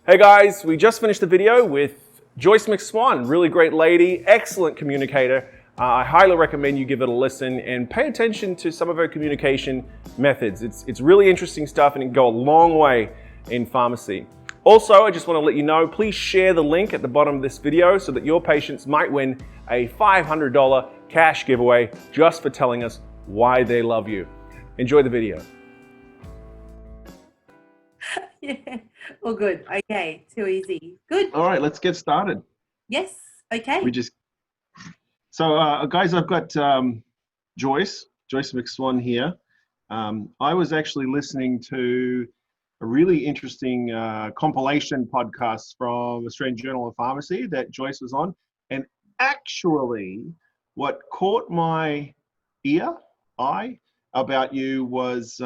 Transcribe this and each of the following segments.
Hey guys, we just finished the video with Joyce McSwan, really great lady, excellent communicator. I highly recommend you give it a listen and pay attention to some of her communication methods. It's really interesting stuff and it can go a long way in pharmacy. Also, I just want to let you know, please share the link at the bottom of this video so that your patients might win a $500 cash giveaway just for telling us why they love you. Enjoy the video. Yeah. Well, good. Okay. Too easy. Good. All right, let's get started. Yes. Okay. Guys, I've got Joyce McSwan here. I was actually listening to a really interesting compilation podcast from Australian Journal of Pharmacy that Joyce was on. And actually, what caught my eye about you was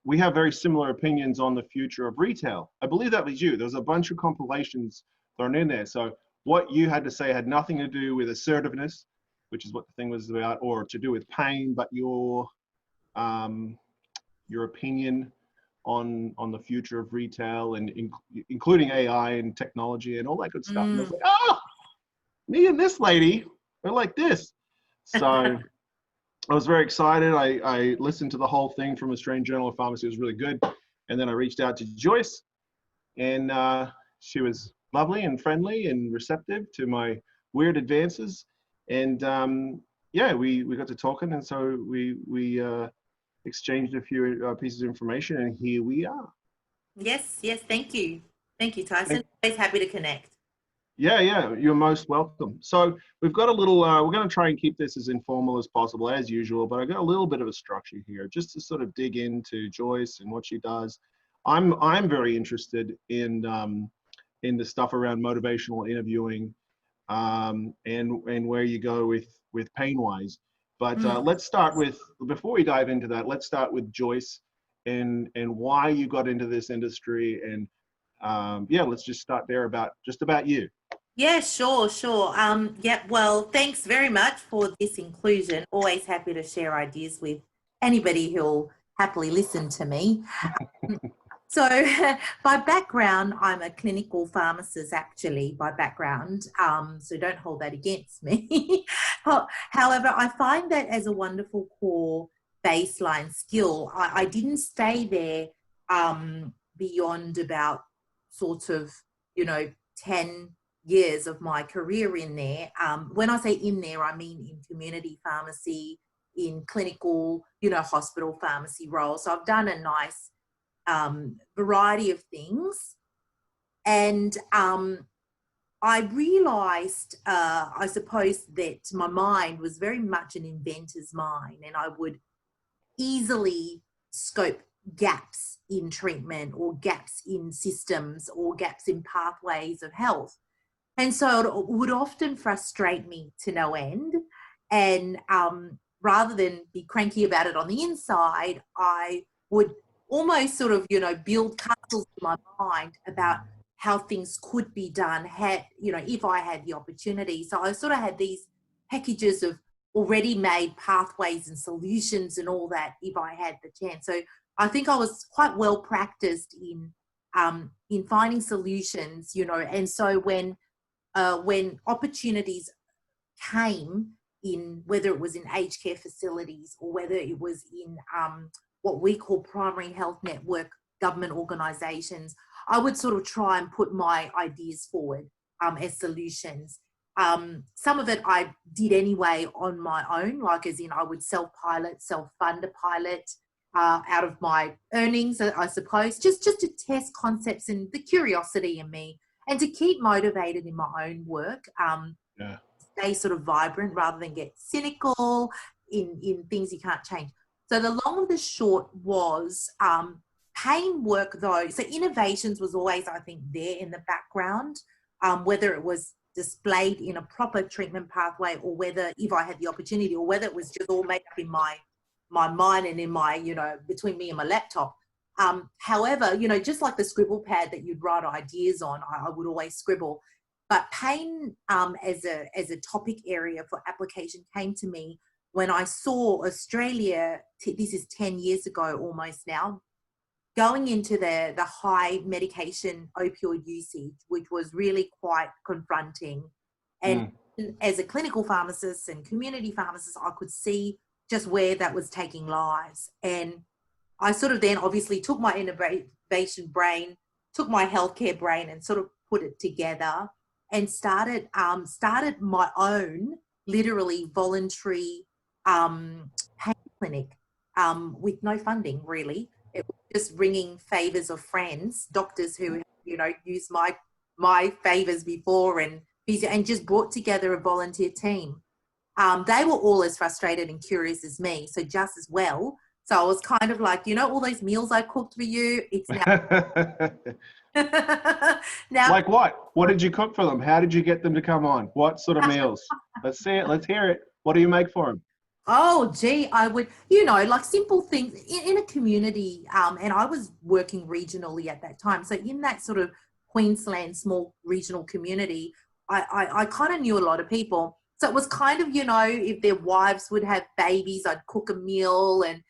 we have very similar opinions on the future of retail. I believe that was you. There was a bunch of compilations thrown in there. So what you had to say had nothing to do with assertiveness, which is what the thing was about, or to do with pain, but your opinion on the future of retail and including AI and technology and all that good stuff. And I was like, oh, me and this lady are like this. So I was very excited. I listened to the whole thing from Australian Journal of Pharmacy. It was really good. And then I reached out to Joyce, and she was lovely and friendly and receptive to my weird advances. And yeah, we got to talking, and so we exchanged a few pieces of information, and here we are. Yes. Yes. Thank you. Thank you, Tyson. Always happy to connect. Yeah, you're most welcome. So we've got a little, we're going to try and keep this as informal as possible, as usual, but I've got a little bit of a structure here just to sort of dig into Joyce and what she does. I'm very interested in the stuff around motivational interviewing and where you go with Painwise. But let's start with, before we dive into that, let's start with Joyce and why you got into this industry. And yeah, let's just start there about you. Yeah, sure. Yeah, well, thanks very much for this inclusion. Always happy to share ideas with anybody who'll happily listen to me. So by background, I'm a clinical pharmacist actually by background. So don't hold that against me. However, I find that as a wonderful core baseline skill. I didn't stay there beyond about sort of, 10 years of my career in there. When I say in there, I mean in community pharmacy, in clinical, hospital pharmacy roles. So I've done a nice variety of things. And I realized, I suppose, that my mind was very much an inventor's mind, and I would easily scope gaps in treatment or gaps in systems or gaps in pathways of health. And so it would often frustrate me to no end. And rather than be cranky about it on the inside, I would almost sort of, build castles in my mind about how things could be done if I had the opportunity. So I sort of had these packages of already made pathways and solutions and all that if I had the chance. So I think I was quite well practiced in finding solutions, and so when opportunities came in, whether it was in aged care facilities or whether it was in what we call primary health network government organisations, I would sort of try and put my ideas forward as solutions. Some of it I did anyway on my own, like as in I would self-pilot, self-fund a pilot out of my earnings, I suppose, just to test concepts and the curiosity in me and to keep motivated in my own work, stay sort of vibrant rather than get cynical in things you can't change. So the long and the short was pain work though. So innovations was always, I think, there in the background, whether it was displayed in a proper treatment pathway or whether if I had the opportunity or whether it was just all made up in my mind and in my, between me and my laptop. However, just like the scribble pad that you'd write ideas on, I would always scribble. But pain as a topic area for application came to me when I saw Australia, this is 10 years ago almost now, going into the high medication opioid usage, which was really quite confronting. And as a clinical pharmacist and community pharmacist, I could see just where that was taking lives. And I sort of then obviously took my innovation brain, took my healthcare brain, and sort of put it together and started my own literally voluntary pain clinic with no funding really. It was just ringing favors of friends, doctors who used my favors before, and just brought together a volunteer team. They were all as frustrated and curious as me, so just as well. So I was kind of like, all those meals I cooked for you, it's now. Like what? What did you cook for them? How did you get them to come on? What sort of meals? Let's see it. Let's hear it. What do you make for them? Oh, gee, I would, like simple things in a community. And I was working regionally at that time. So in that sort of Queensland small regional community, I kind of knew a lot of people. So it was kind of, if their wives would have babies, I'd cook a meal and,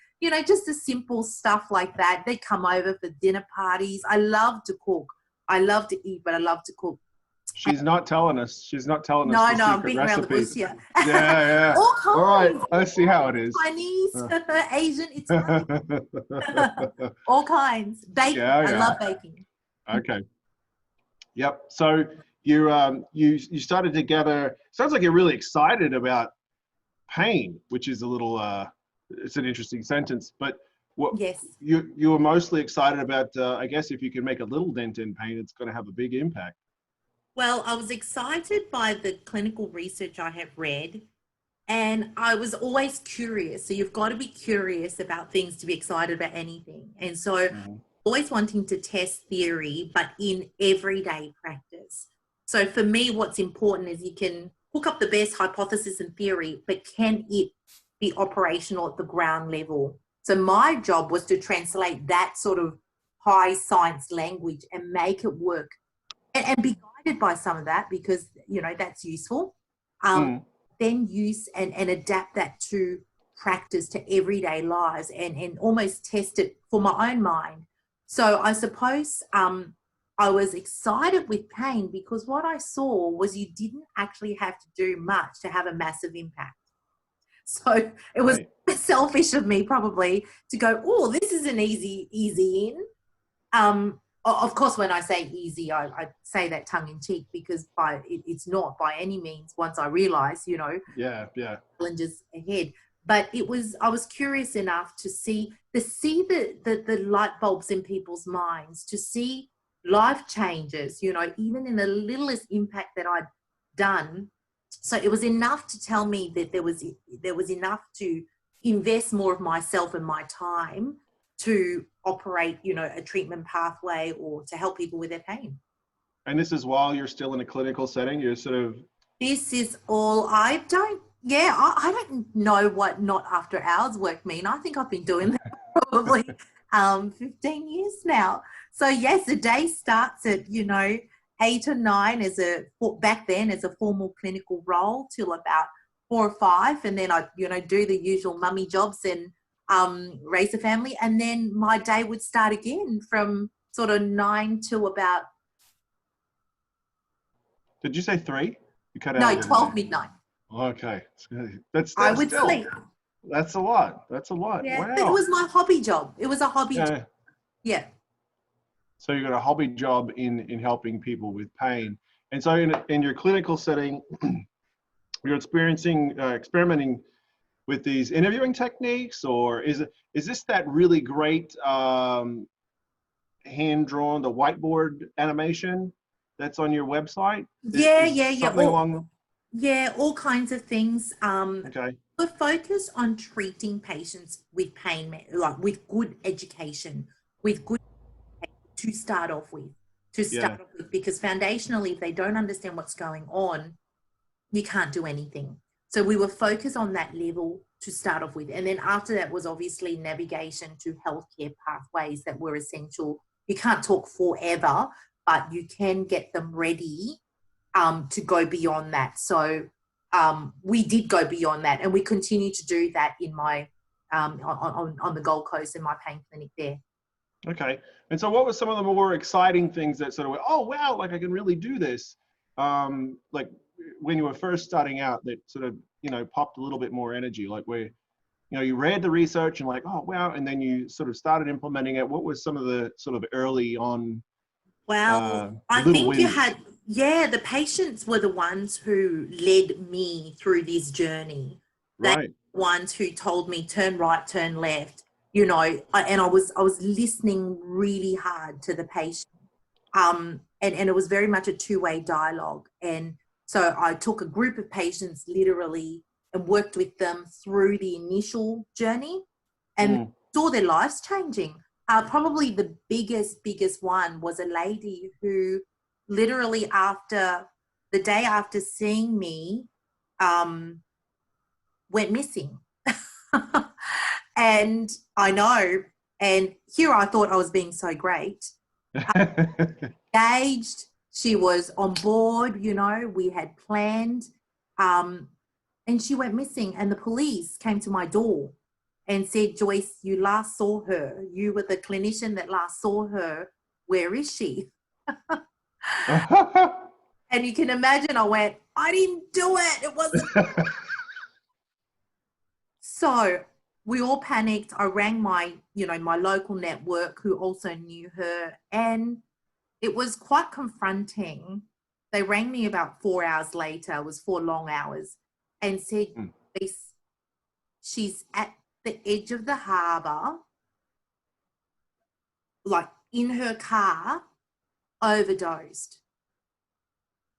just the simple stuff like that. They'd come over for dinner parties. I love to cook. I love to eat, but I love to cook. She's not telling us. She's not telling us the No, I'm secret beating around the bush recipes. here. Yeah. All kinds. All right, I see how it is. Chinese, Asian, it's all kinds. Baking. Yeah. I love baking. Okay. Yep. So you started together. Sounds like you're really excited about pain, which is a little it's an interesting sentence. But what Yes. you were mostly excited about? I guess if you can make a little dent in pain, it's going to have a big impact. Well, I was excited by the clinical research I have read, and I was always curious. So you've got to be curious about things to be excited about anything. And so always wanting to test theory, but in everyday practice. So for me, what's important is you can hook up the best hypothesis and theory, but can it be operational at the ground level? So my job was to translate that sort of high science language and make it work and be guided by some of that, because, that's useful. Then use and adapt that to practice, to everyday lives, and almost test it for my own mind. So I suppose I was excited with pain because what I saw was you didn't actually have to do much to have a massive impact. So it was selfish of me probably to go, oh, this is an easy in. Of course, when I say easy, I say that tongue in cheek, because it's not by any means once I realized, challenges ahead. But I was curious enough to see the light bulbs in people's minds, to see life changes, even in the littlest impact that I'd done. So it was enough to tell me that there was enough to invest more of myself and my time to operate, a treatment pathway or to help people with their pain. And this is while you're still in a clinical setting. You're sort of. This is all. I don't know what not after hours work mean. I think I've been doing that probably 15 years now. So yes, the day starts at 8 or 9 back then as a formal clinical role till about 4 or 5, and then I do the usual mummy jobs and raise a family, and then my day would start again from sort of 9 to about. Did you say 3? You cut out. No, 12 midnight. Okay, that's I would still, sleep. That's a lot. Yeah, wow. it was my hobby job. It was a hobby job. Yeah. So you got a hobby job in helping people with pain, and so in your clinical setting, you're experimenting with these interviewing techniques, or is this that really great hand drawn, the whiteboard animation that's on your website? All kinds of things. Okay. We're focused on treating patients with pain, like with good education, with good to start off with, because foundationally, if they don't understand what's going on, you can't do anything. So we were focused on that level to start off with. And then after that was obviously navigation to healthcare pathways that were essential. You can't talk forever, but you can get them ready to go beyond that. So we did go beyond that, and we continue to do that in my on the Gold Coast in my pain clinic there. Okay. And so what were some of the more exciting things that sort of went, oh, wow, like I can really do this? Like when you were first starting out that sort of, popped a little bit more energy, like where, you read the research and like, oh, wow. And then you sort of started implementing it. What was some of the sort of early on Well, I little think wins? the patients were the ones who led me through this journey. They were Right. the ones who told me turn right, turn left, and I was listening really hard to the patient. And it was very much a two-way dialogue. And so I took a group of patients literally and worked with them through the initial journey and Mm. saw their lives changing. Probably the biggest one was a lady who literally the day after seeing me, went missing. And I know, and here I thought I was being so great. Engaged, she was on board, we had planned, and she went missing, and the police came to my door and said, Joyce, you last saw her, you were the clinician that last saw her, where is she? And you can imagine I went, I didn't do it, it wasn't. So we all panicked. I rang my local network who also knew her, and it was quite confronting. They rang me about 4 hours later, it was 4 long hours, and said, she's at the edge of the harbour, like in her car, overdosed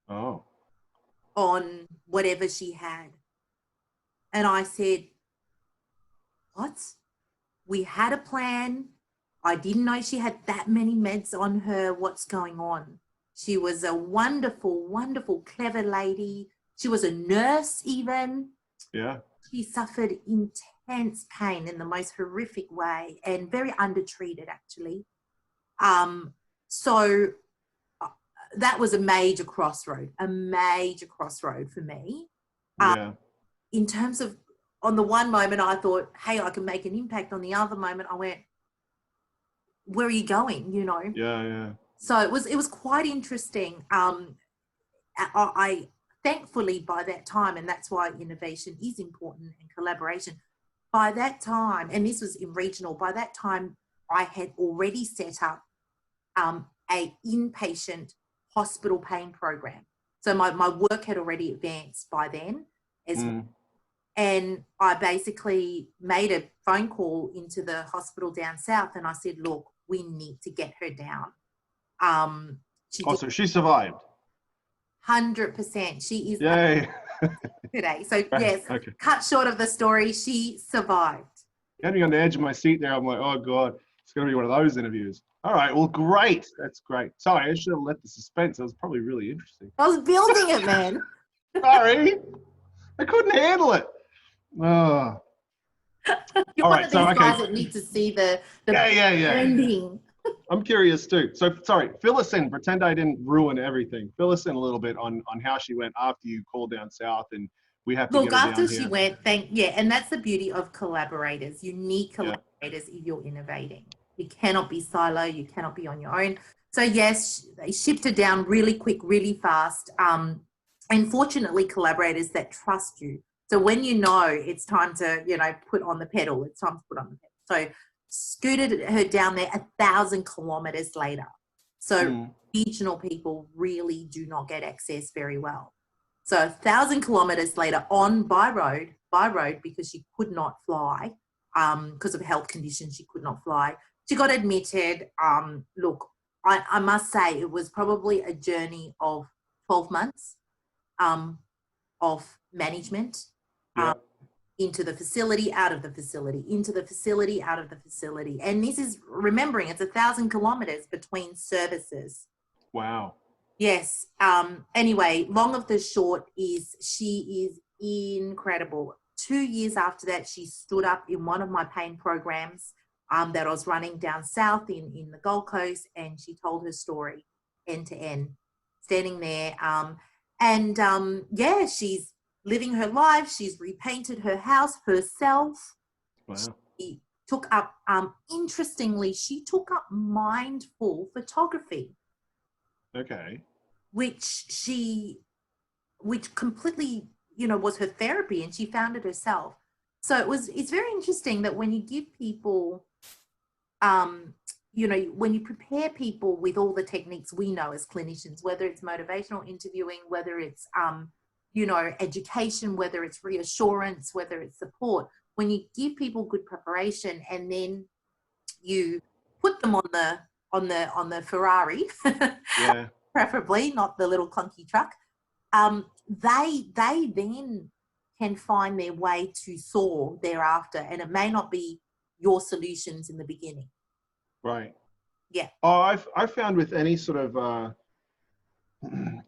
Oh. on whatever she had. And I said, what? We had a plan. I didn't know she had that many meds on her. What's going on? She was a wonderful, wonderful, clever lady. She was a nurse even. Yeah. She suffered intense pain in the most horrific way and very undertreated, actually. So that was a major crossroad for me. Yeah. In terms of, on the one moment I thought, hey, I can make an impact. On the other moment I went, where are you going? Yeah. So it was quite interesting. I thankfully by that time, and that's why innovation is important and collaboration. By that time, and this was in regional, by that time I had already set up a inpatient hospital pain program. So my work had already advanced by then as well. And I basically made a phone call into the hospital down south, and I said, look, we need to get her down. So she survived. 100%. She is Yay. today. So Right. yes, Okay. cut short of the story, she survived. Had me on the edge of my seat there. I'm like, oh God, it's going to be one of those interviews. All right, well, great. That's great. Sorry, I should have let the suspense. That was probably really interesting. I was building it, man. Sorry, I couldn't handle it. Oh. You're All one right, of these guys that need to see the yeah. ending. I'm curious too. So sorry, fill us in. Pretend I didn't ruin everything. Fill us in a little bit on how she went after you called down south, and we have to Look, get her after down she here. went, and that's the beauty of collaborators, unique collaborators if you're innovating. You cannot be silo, you cannot be on your own. So yes, they shipped her down really quick, really fast. And fortunately, collaborators that trust you. So when you know it's time to, put on the pedal, it's time to put on the pedal. So scooted her down there 1,000 kilometers later. So regional people really do not get access very well. So 1,000 kilometers later by road because she could not fly, because of health conditions, she could not fly. She got admitted. Look, I must say it was probably a journey of 12 months of management. Into the facility, out of the facility, into the facility, out of the facility. And this is, remembering, it's 1,000 kilometers between services. Wow. Yes. Anyway, long of the short is she is incredible. 2 years after that, she stood up in one of my pain programs that I was running down south in the Gold Coast, and she told her story end to end, standing there. She's living her life. She's repainted her house herself. Wow. She took up, interestingly, she took up mindful photography. Okay. Which completely, was her therapy, and she found it herself. So it's very interesting that when you give people, when you prepare people with all the techniques we know as clinicians, whether it's motivational interviewing, whether it's, education, whether it's reassurance, whether it's support, when you give people good preparation and then you put them on the Ferrari, Yeah. preferably not the little clunky truck, they then can find their way to soar thereafter, and it may not be your solutions in the beginning. Right. Yeah. Oh, I've found with any sort of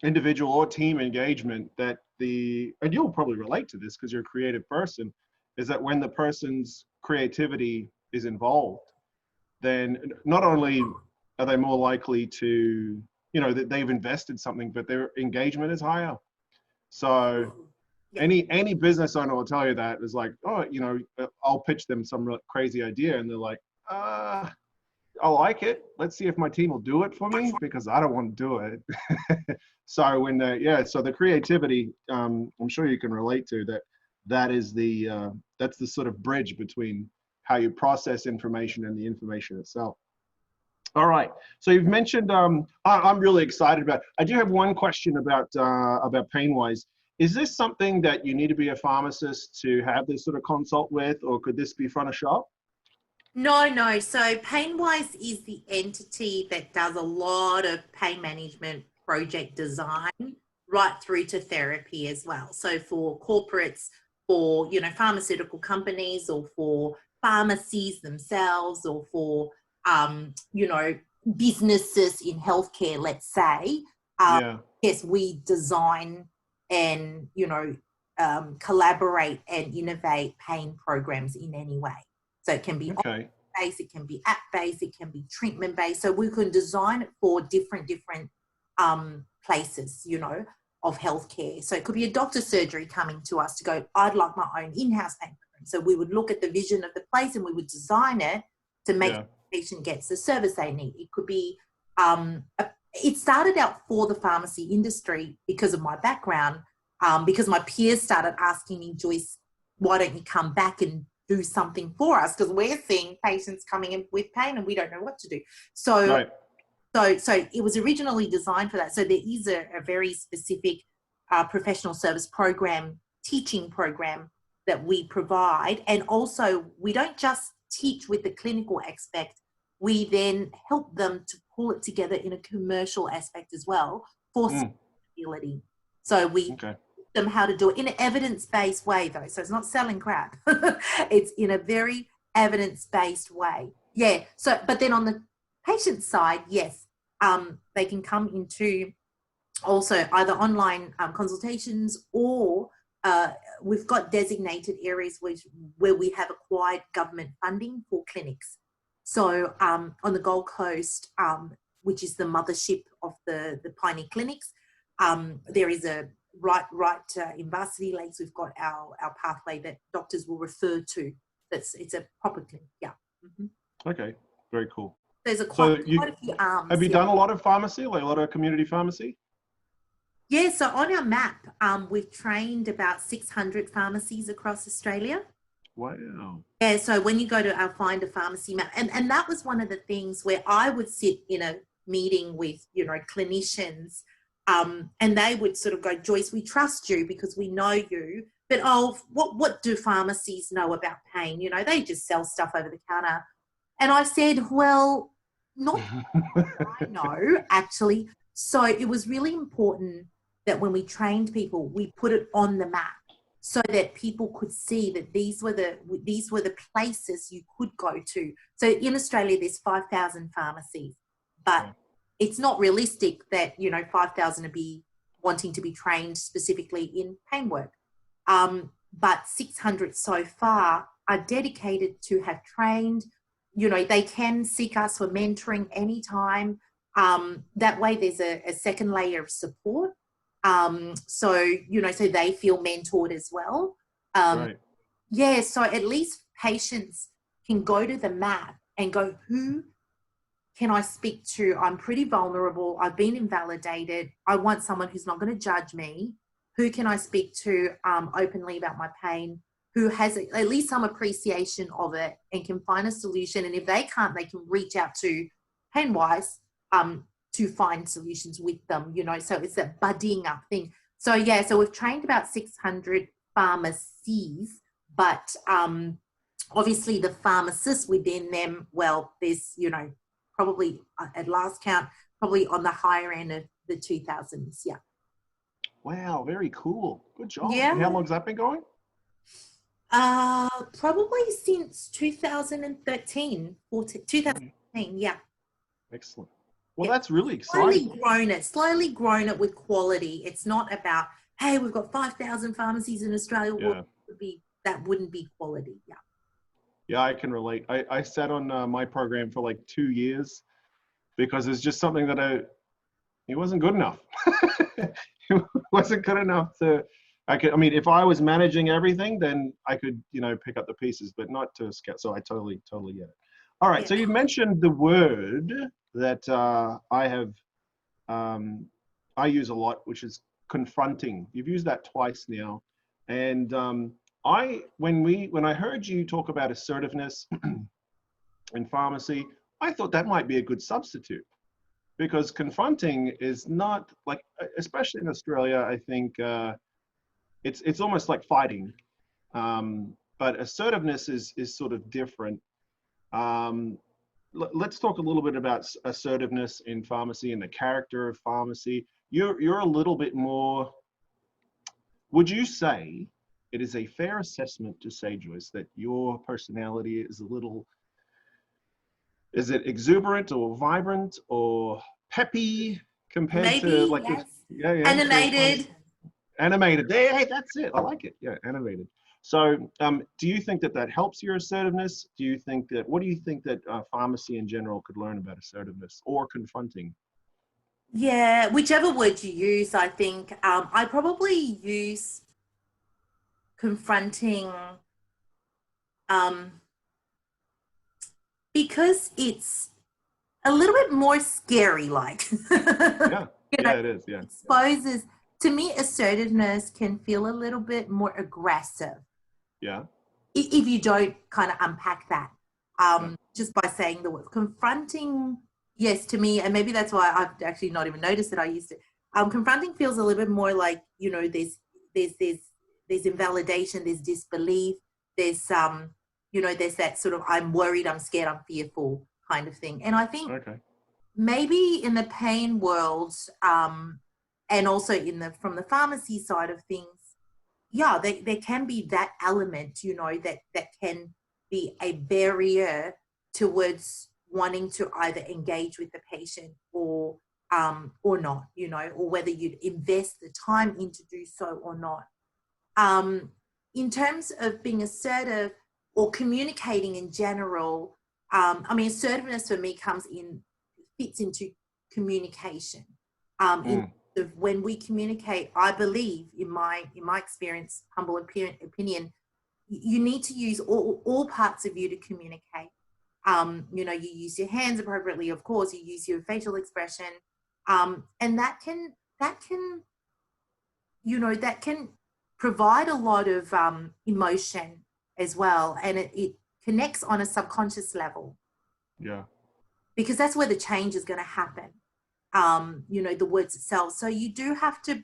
individual or team engagement that and you'll probably relate to this because you're a creative person, is that when the person's creativity is involved, then not only are they more likely to, that they've invested something, but their engagement is higher. So Yeah. any business owner will tell you that is like, oh, I'll pitch them some crazy idea, and they're like, I like it. Let's see if my team will do it for me, because I don't want to do it. So so the creativity, I'm sure you can relate to that. That's the sort of bridge between how you process information and the information itself. All right. So you've mentioned, I'm really excited about. I do have one question about PainWise. Is this something that you need to be a pharmacist to have this sort of consult with, or could this be front of shop? No. So PainWise is the entity that does a lot of pain management project design right through to therapy as well. So for corporates, for, pharmaceutical companies, or for pharmacies themselves, or for, businesses in healthcare, let's say, yes, we design and, collaborate and innovate pain programs in any way. So it can be based, it can be app-based, it can be treatment-based. So we can design it for different places, of healthcare. So it could be a doctor's surgery coming to us to go, I'd like my own in-house pain program. So we would look at the vision of the place and we would design it to make the patient gets the service they need. It could be, it started out for the pharmacy industry because of my background, because my peers started asking me, Joyce, why don't you come back and do something for us, because we're seeing patients coming in with pain and we don't know what to do. So it was originally designed for that. So there is a very specific professional service program, teaching program that we provide. And also we don't just teach with the clinical aspect, we then help them to pull it together in a commercial aspect as well for sustainability. So we them how to do it in an evidence-based way, though. So it's not selling crap. It's in a very evidence-based way. Yeah. So, but then on the patient side, yes, they can come into also either online consultations, or we've got designated areas where we have acquired government funding for clinics. So on the Gold Coast, which is the mothership of the Pioneer Clinics, there is a right in Varsity Lakes, we've got our pathway that doctors will refer to. It's a proper clinic. Yeah. Okay, very cool. There's quite a few arms. Have you done a lot of pharmacy, like a lot of community pharmacy? Yeah, so on our map, we've trained about 600 pharmacies across Australia. Wow. Yeah, so when you go to our Find a Pharmacy map, and that was one of the things where I would sit in a meeting with, clinicians, and they would sort of go, Joyce, we trust you because we know you, but what do pharmacies know about pain? They just sell stuff over the counter. And I said, well, not I know, actually. So it was really important that when we trained people, we put it on the map so that people could see that these were the places you could go to. So in Australia, there's 5,000 pharmacies, but it's not realistic that, 5,000 would be wanting to be trained specifically in pain work. But 600 so far are dedicated to have trained. They can seek us for mentoring anytime. That way there's a second layer of support. So they feel mentored as well. Yeah, so at least patients can go to the map and go, who can I speak to? I'm pretty vulnerable. I've been invalidated. I want someone who's not going to judge me. Who can I speak to openly about my pain? Who has at least some appreciation of it and can find a solution. And if they can't, they can reach out to Painwise to find solutions with them, you know. So it's a buddying up thing. So yeah, so we've trained about 600 pharmacies, but obviously the pharmacists within them, well, there's, you know, probably at last count, probably on the higher end of the 2000s. Yeah. Wow, very cool. Good job. Yeah. And how long's that been going? Probably since 2013, 2013. Yeah. Excellent. Well, Yeah. that's really exciting. Slowly grown it with quality. It's not about, hey, we've got 5,000 pharmacies in Australia. Yeah. That wouldn't be quality. Yeah. Yeah, I can relate. I sat on my program for like 2 years because it's just something that it wasn't good enough. It wasn't good enough to, I mean, if I was managing everything, then I could, you know, pick up the pieces, but not to scale. So I totally get it. All right. Yeah. So you mentioned the word that I use a lot, which is confronting. You've used that twice now. And when I heard you talk about assertiveness in pharmacy, I thought that might be a good substitute, because confronting is not like, especially in Australia, I think it's almost like fighting, but assertiveness is sort of different. Let's talk a little bit about assertiveness in pharmacy and the character of pharmacy. You're a little bit more. Would you say it is a fair assessment to say, Joyce, that your personality is a little, is it exuberant or vibrant or peppy compared Maybe, to like yes. yeah, Animated. Animated. Hey, that's it. I like it. Yeah, animated. So, do you think that helps your assertiveness? Do you think that, what do you think that pharmacy in general could learn about assertiveness or confronting? Yeah, whichever word you use, I think. I probably use confronting because it's a little bit more scary, like. Yeah, You know, yeah, it is. Yeah. Exposes, to me, assertiveness can feel a little bit more aggressive. Yeah. If you don't kind of unpack that, just by saying the word confronting. Yes, to me, and maybe that's why I've actually not even noticed that I used it. Confronting feels a little bit more like, you know, there's invalidation, there's disbelief, there's you know, there's that sort of I'm worried, I'm scared, I'm fearful kind of thing. And I think maybe in the pain world, and also from the pharmacy side of things, yeah, there can be that element, you know, that can be a barrier towards wanting to either engage with the patient or not, you know, or whether you'd invest the time in to do so or not. In terms of being assertive or communicating in general, I mean, assertiveness for me fits into communication. When we communicate, I believe, in my experience, humble opinion, you need to use all parts of you to communicate. You know, you use your hands appropriately, of course, you use your facial expression, and that can you know, that can provide a lot of emotion as well, and it connects on a subconscious level. Yeah. Because that's where the change is going to happen. You know, the words itself. So you do have to,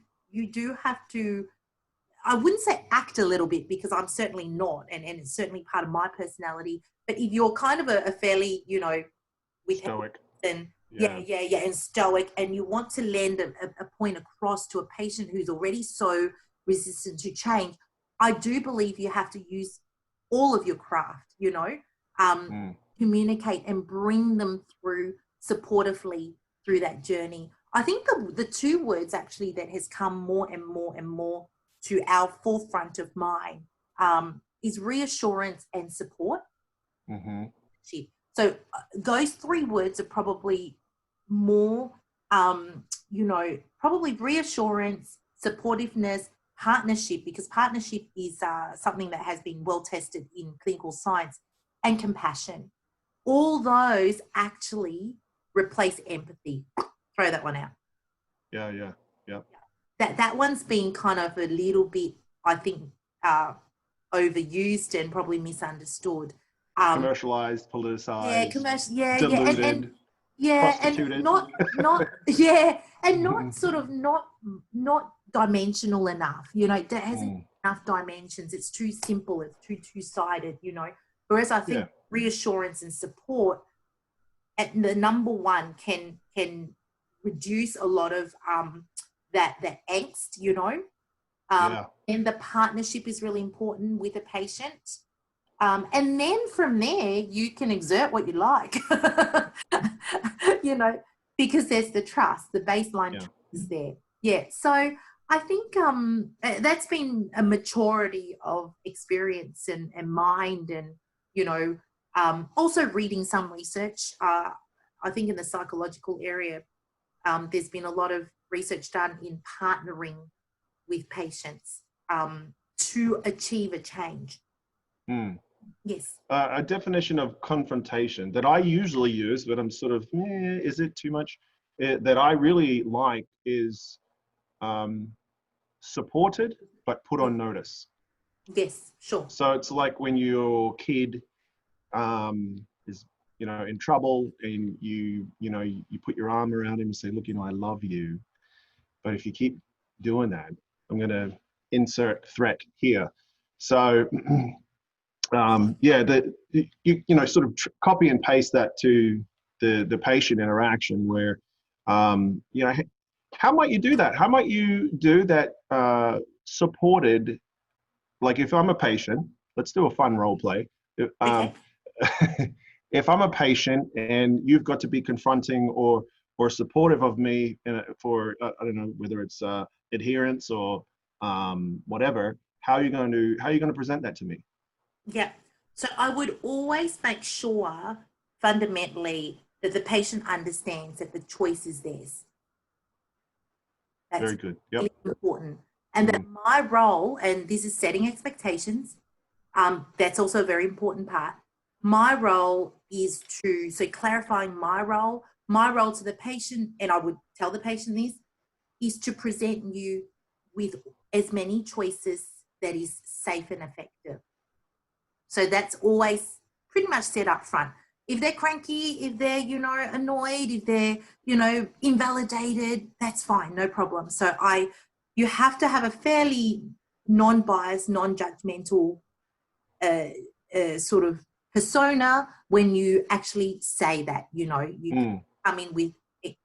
I wouldn't say act a little bit, because I'm certainly not, and it's certainly part of my personality. But if you're kind of a fairly, you know, with Stoic. And and stoic, and you want to lend a point across to a patient who's already so resistant to change, I do believe you have to use all of your craft, you know, communicate and bring them through supportively through that journey. I think the two words actually that has come more and more and more to our forefront of mind is reassurance and support. So those three words are probably more, you know, probably reassurance, supportiveness, partnership, because partnership is something that has been well tested in clinical science. and compassion. All those actually replace empathy. Throw that one out. Yeah. That one's been kind of a little bit, I think, overused and probably misunderstood. Commercialized, politicized, diluted, prostituted. and not sort of not dimensional enough. You know, it hasn't enough dimensions. It's too simple. It's too two-sided. You know, whereas I think reassurance and support at the number one can reduce a lot of that angst. You know. And the partnership is really important with a patient. And then from there, you can exert what you like, you know, because there's the trust, the baseline trust is there. Yeah. So I think that's been a maturity of experience and mind and, you know, also reading some research. I think in the psychological area, there's been a lot of research done in partnering with patients to achieve a change. Yes. A definition of confrontation that I usually use, but I'm sort of, is it too much? That I really like is supported but put on notice. Yes, sure. So it's like when your kid is, you know, in trouble and you put your arm around him and say, look, you know, I love you. But if you keep doing that, I'm going to insert threat here. So, you know, sort of copy and paste that to the patient interaction where, you know, how might you do that? How might you do that supported? Like if I'm a patient, let's do a fun role play. Okay. If I'm a patient and you've got to be confronting or supportive of me for I don't know whether it's adherence or whatever, how are you going to present that to me? Yeah. So I would always make sure fundamentally that the patient understands that the choice is theirs. That's very good. Yep. really important. And that my role, and this is setting expectations, that's also a very important part. My role is so clarifying my role to the patient, and I would tell the patient this, is to present you with as many choices that is safe and effective. So that's always pretty much set up front. If they're cranky, if they're, you know, annoyed, if they're, you know, invalidated, that's fine, no problem. So you have to have a fairly non-biased, non-judgmental sort of persona when you actually say that, you know, you come in with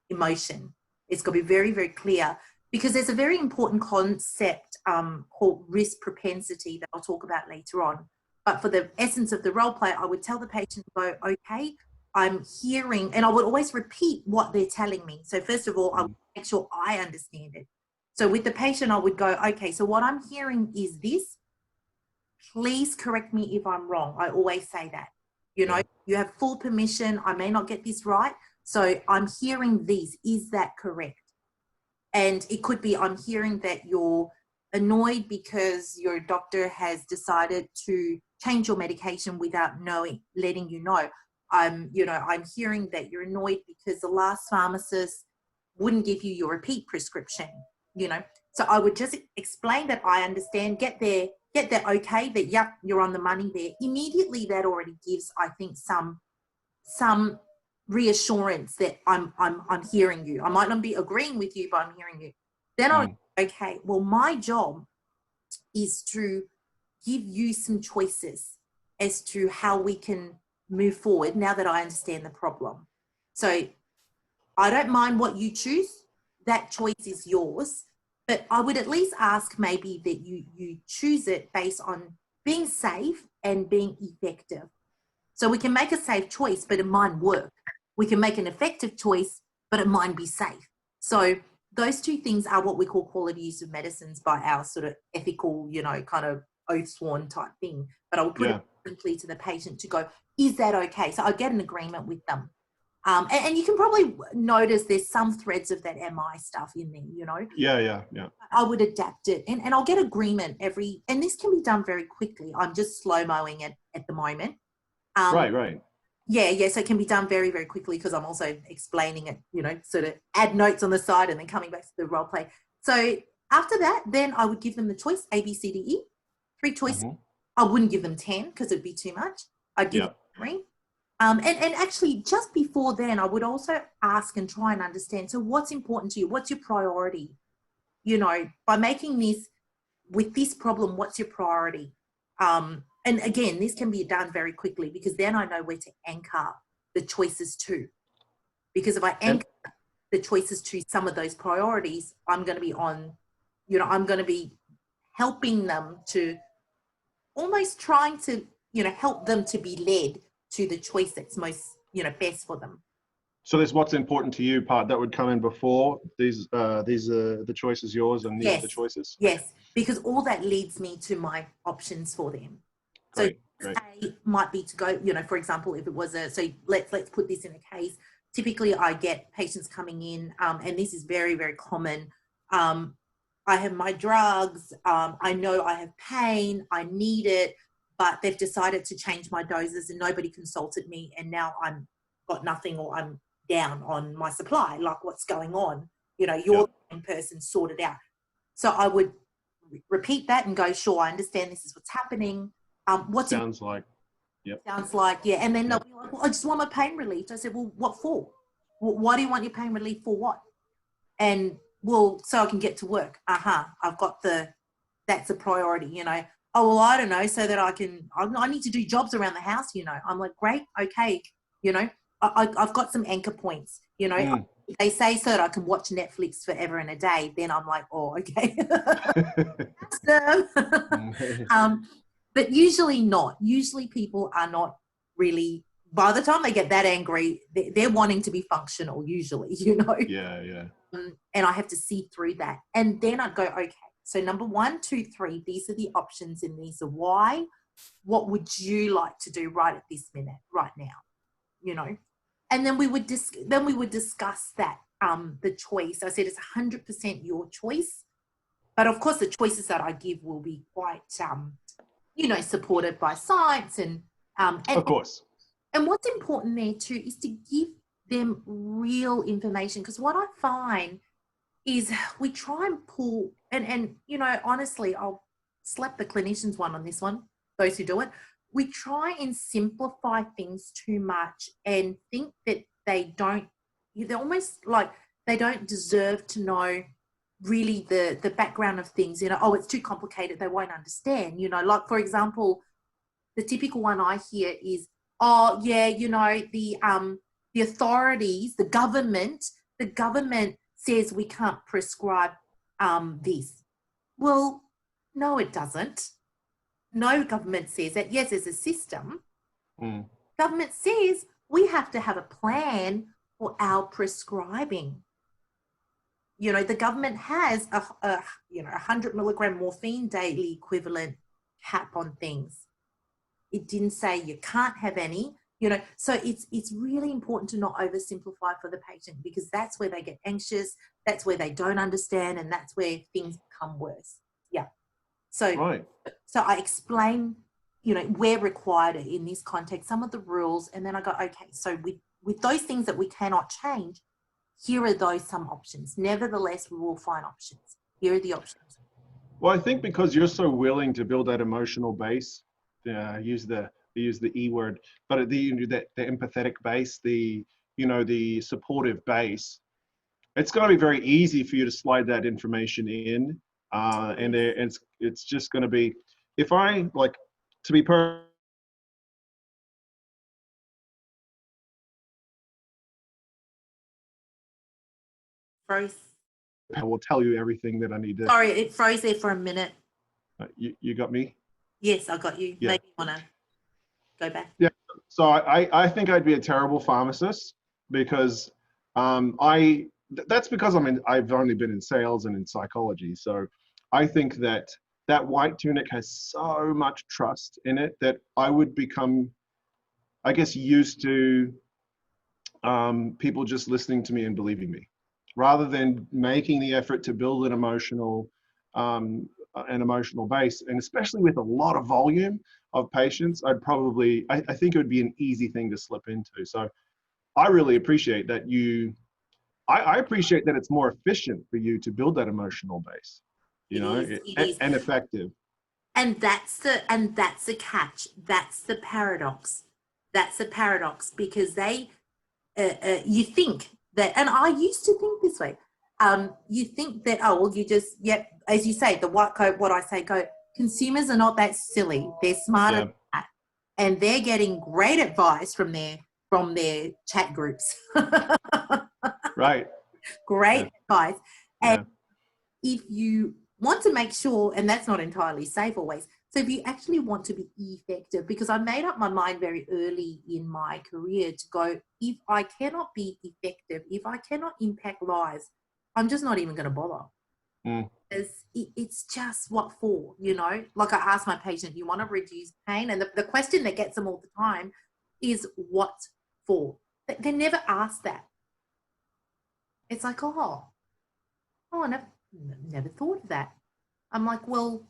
emotion. It's got to be very, very clear because there's a very important concept called risk propensity that I'll talk about later on. But for the essence of the role play, I would tell the patient, go, okay, I'm hearing, and I would always repeat what they're telling me. So first of all, I would make sure I understand it. So with the patient, I would go, okay, so what I'm hearing is this. Please correct me if I'm wrong. I always say that. You know, you have full permission. I may not get this right. So I'm hearing these. Is that correct? And it could be I'm hearing that you're annoyed because your doctor has decided to change your medication without letting you know. I'm hearing that you're annoyed because the last pharmacist wouldn't give you your repeat prescription, you know. So I would just explain that I understand, get that okay, that yep, you're on the money there. Immediately that already gives, I think, some reassurance that I'm hearing you. I might not be agreeing with you, but I'm hearing you. Then okay, well, my job is to give you some choices as to how we can move forward now that I understand the problem. So I don't mind what you choose. That choice is yours. But I would at least ask maybe that you choose it based on being safe and being effective. So we can make a safe choice, but it might work. We can make an effective choice, but it might be safe. So those two things are what we call quality use of medicines by our sort of ethical, you know, kind of oath sworn type thing. But I will put it simply to the patient to go, is that okay? So I get an agreement with them. And you can probably notice there's some threads of that MI stuff in there, you know? Yeah. I would adapt it and I'll get agreement and this can be done very quickly. I'm just slow-mowing it at the moment. Right. Yeah. So it can be done very, very quickly because I'm also explaining it, sort of add notes on the side and then coming back to the role play. So after that, then I would give them the choice, A, B, C, D, E, 3 choices. I wouldn't give them 10 because it'd be too much. I'd give them 3. And actually, just before then, I would also ask and try and understand, so what's important to you? What's your priority? By making this, with this problem, what's your priority? And again, this can be done very quickly because then I know where to anchor the choices to. Because if I anchor the choices to some of those priorities, I'm going to be I'm going to be helping them to almost trying to, help them to be led to the choice that's most, best for them. So there's what's important to you part that would come in before these are the choices yours and these are the choices? Yes, because all that leads me to my options for them. Great. A might be to go, for example, if it was so let's put this in a case. Typically I get patients coming in, and this is very, very common. I have my drugs, I know I have pain, I need it, but they've decided to change my doses and nobody consulted me and now I'm got nothing or I'm down on my supply, like what's going on? You're the person, sort it out. So I would repeat that and go, sure, I understand this is what's happening. What sounds like, yeah. And then they'll be like, well, I just want my pain relief. I said, well, what for? Why do you want your pain relief for what? And well, so I can get to work. I've got that's a priority, Oh, well, I don't know, so that I need to do jobs around the house, I'm like, great, okay, I've got some anchor points, They say so that I can watch Netflix forever and a day. Then I'm like, oh, okay. But usually not. Usually people are not really, by the time they get that angry, they're wanting to be functional usually, Yeah. And I have to see through that. And then I'd go, okay, so number 1, 2, 3, these are the options and these are why. What would you like to do right at this minute, right now? And then we would discuss that, the choice. I said it's 100% your choice. But of course, the choices that I give will be quite, supported by science and of course. And what's important there too is to give them real information, because what I find is we try and pull and honestly, I'll slap the clinicians one on this one, those who do it. We try and simplify things too much and think that they're almost like they don't deserve to know really the background of things, oh, it's too complicated, they won't understand, like for example, the typical one I hear is, oh yeah, the authorities, the government says we can't prescribe this. Well, no, it doesn't. No government says that. Yes, there's a system. Government says we have to have a plan for our prescribing. The government has a 100 milligram morphine daily equivalent cap on things. It didn't say you can't have any, so it's really important to not oversimplify for the patient, because that's where they get anxious, that's where they don't understand, and that's where things become worse. So I explain, where required in this context, some of the rules, and then I go, okay, so with those things that we cannot change, here are some options. Nevertheless, we will find options. Here are the options. Well, I think because you're so willing to build that emotional base, use the E word, but the empathetic base, the supportive base, it's going to be very easy for you to slide that information in, and it's just going to be, if I like to be perfect. I will tell you everything that I need to. Sorry, it froze there for a minute. You got me? Yes, I got you. Yeah. Maybe you want to go back. Yeah. So I think I'd be a terrible pharmacist, because that's because I've only been in sales and in psychology. So I think that white tunic has so much trust in it that I would become, I guess, used to people just listening to me and believing me, rather than making the effort to build an emotional base. And especially with a lot of volume, of patients, I think it would be an easy thing to slip into. So I really appreciate that I appreciate that it's more efficient for you to build that emotional base, It is. and effective. And that's the catch. That's the paradox. That's the paradox, because you think that, and I used to think this way. You think that, oh, well, you just, yep, as you say, the white coat, what I say, consumers are not that silly. They're smarter than that. And they're getting great advice from their chat groups. Right. Great advice. And if you want to make sure, and that's not entirely safe always, so if you actually want to be effective, because I made up my mind very early in my career to go, if I cannot be effective, if I cannot impact lives, I'm just not even going to bother. It's just what for, like I ask my patient, you want to reduce pain? And the question that gets them all the time is what for? They never ask that. It's like, I never thought of that. I'm like, well,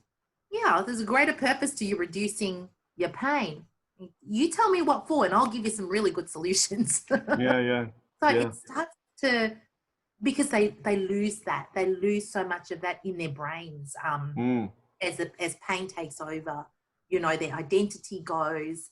yeah, there's a greater purpose to you reducing your pain. You tell me what for, and I'll give you some really good solutions. Yeah. So it starts to, because they lose that. They lose so much of that in their brains as pain takes over. Their identity goes,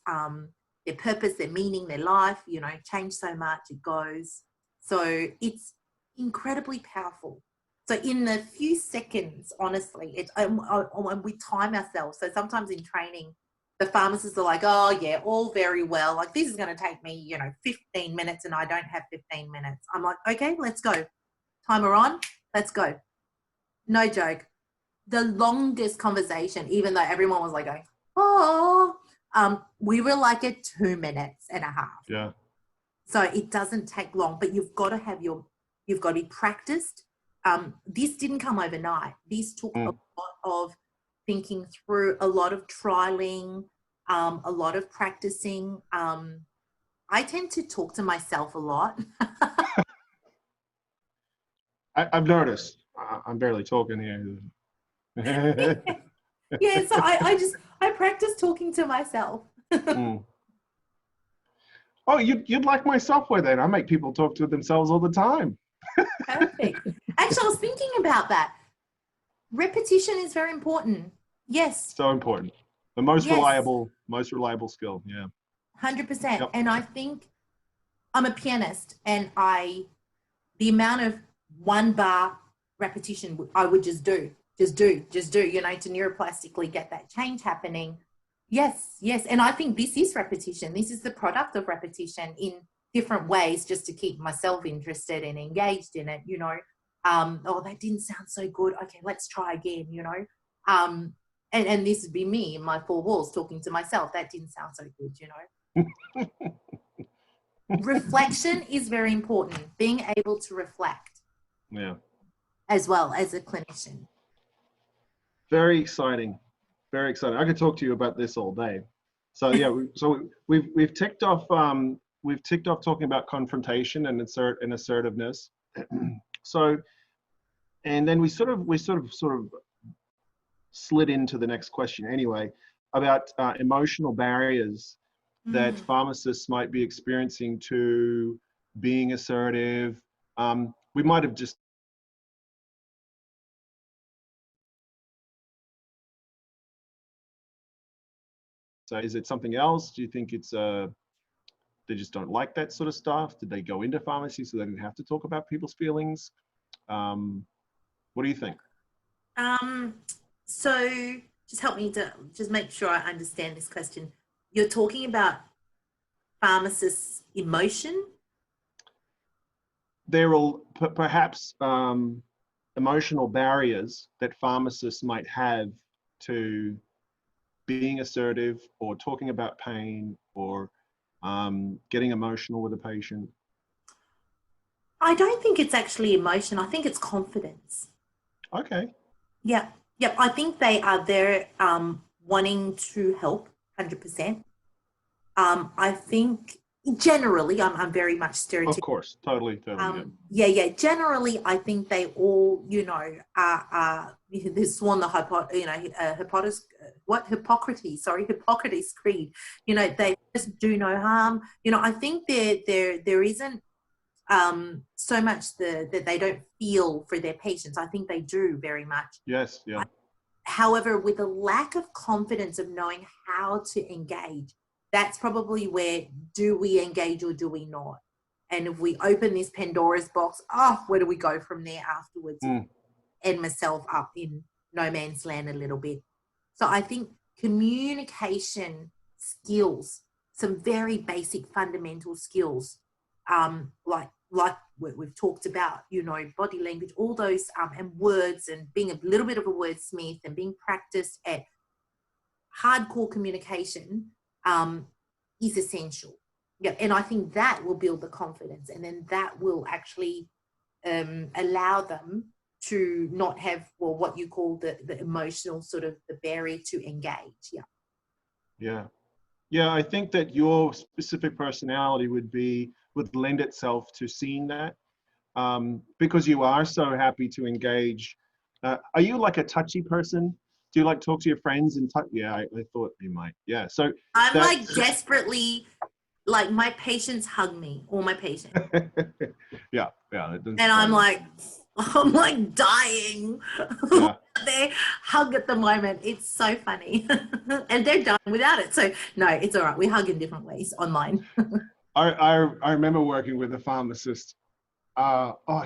their purpose, their meaning, their life, change so much, it goes. So it's incredibly powerful. So in the few seconds, honestly, we time ourselves. So sometimes in training, the pharmacists are like, oh, yeah, all very well. Like, this is going to take me, 15 minutes, and I don't have 15 minutes. I'm like, okay, let's go. Timer on, let's go. No joke. The longest conversation, even though everyone was like, we were like at 2 minutes and a half. Yeah. So it doesn't take long, but you've got to be practiced. This didn't come overnight. This took a lot of thinking through, a lot of trialing, a lot of practicing. I tend to talk to myself a lot. I've noticed. I'm barely talking here. Yeah, so I practice talking to myself. Oh, you'd like my software then. I make people talk to themselves all the time. Perfect. Actually, I was thinking about that. Repetition is very important. Yes. So important. The most reliable skill. Yeah. 100%. Yep. And I think I'm a pianist, and the amount of 1 bar repetition I would just do, to neuroplastically get that change happening. Yes. And I think this is repetition. This is the product of repetition in different ways, just to keep myself interested and engaged in it, that didn't sound so good. Okay, let's try again, and this would be me in my 4 walls talking to myself. That didn't sound so good, Reflection is very important. Being able to reflect. Yeah. As well as a clinician. Very exciting. Very exciting. I could talk to you about this all day. So yeah, we've ticked off talking about confrontation and assertiveness. So, and then we sort of slid into the next question anyway, about emotional barriers that pharmacists might be experiencing to being assertive. We might have just So is it something else? Do you think it's they just don't like that sort of stuff? Did they go into pharmacy so they didn't have to talk about people's feelings? What do you think? So just help me to just make sure I understand this question. You're talking about pharmacists' emotion? There are perhaps emotional barriers that pharmacists might have to being assertive or talking about pain or getting emotional with a patient. I don't think it's actually emotion. I think it's confidence. Okay. Yeah. Yep. I think they are there wanting to help 100%. I think generally, I'm very much Of stereotypical. course, totally, Yeah. Generally, I think they all, they sworn the Hippocrates Creed. They just do no harm. I think there isn't so much that they don't feel for their patients. I think they do very much. Yes, yeah. However, with a lack of confidence of knowing how to engage, that's probably where do we engage or do we not? And if we open this Pandora's box, where do we go from there afterwards? End myself up in no man's land a little bit. So I think communication skills, some very basic fundamental skills, like we've talked about, body language, all those, and words, and being a little bit of a wordsmith and being practiced at hardcore communication is essential. Yeah, and I think that will build the confidence, and then that will actually allow them to not have, well, what you call the emotional sort of the barrier to engage. Yeah, I think that your specific personality would lend itself to seeing that, because you are so happy to engage. Are you like a touchy person? Do you like talk to your friends and touch? Yeah, I thought you might. Yeah, so I'm like desperately, like, my patients hug me, all my patients. yeah. And I'm like dying. Yeah. They hug at the moment. It's so funny. And they're done without it. So no, it's all right. We hug in different ways online. I remember working with a pharmacist.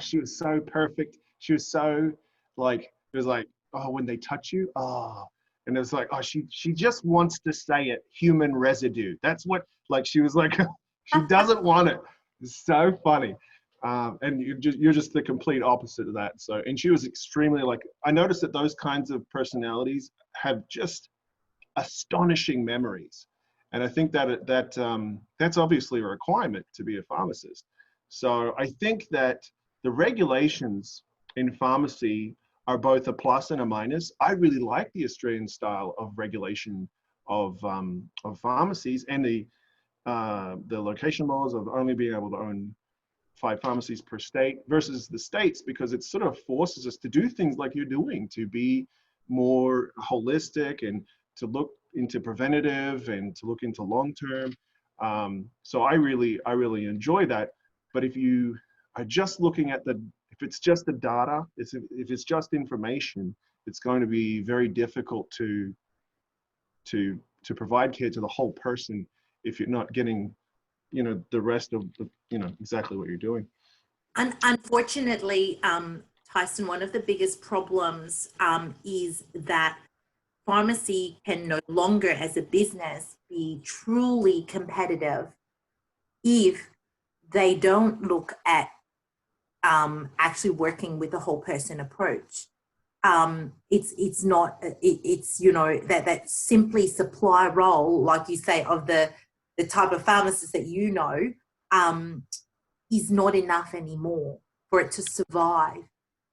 She was so perfect. She was so like, it was like, when they touch you, and it was like, she just wants to say it, human residue. That's what, like, she was like, she doesn't want it. It's so funny. And you're just the complete opposite of that. So, and she was extremely, like, I noticed that those kinds of personalities have just astonishing memories. And I think that that's obviously a requirement to be a pharmacist. So I think that the regulations in pharmacy are both a plus and a minus. I really like the Australian style of regulation of pharmacies, and the location laws of only being able to own 5 pharmacies per state versus the States, because it sort of forces us to do things like you're doing, to be more holistic and to look into preventative and to look into long-term. So I really enjoy that. But if you are just looking at if it's just the data, if it's just information, it's going to be very difficult to provide care to the whole person if you're not getting, the rest of exactly what you're doing. And unfortunately, Tyson, one of the biggest problems is that pharmacy can no longer, as a business, be truly competitive if they don't look at actually working with the whole person approach. It's not, that simply supply role, like you say, of the type of pharmacist that is not enough anymore for it to survive.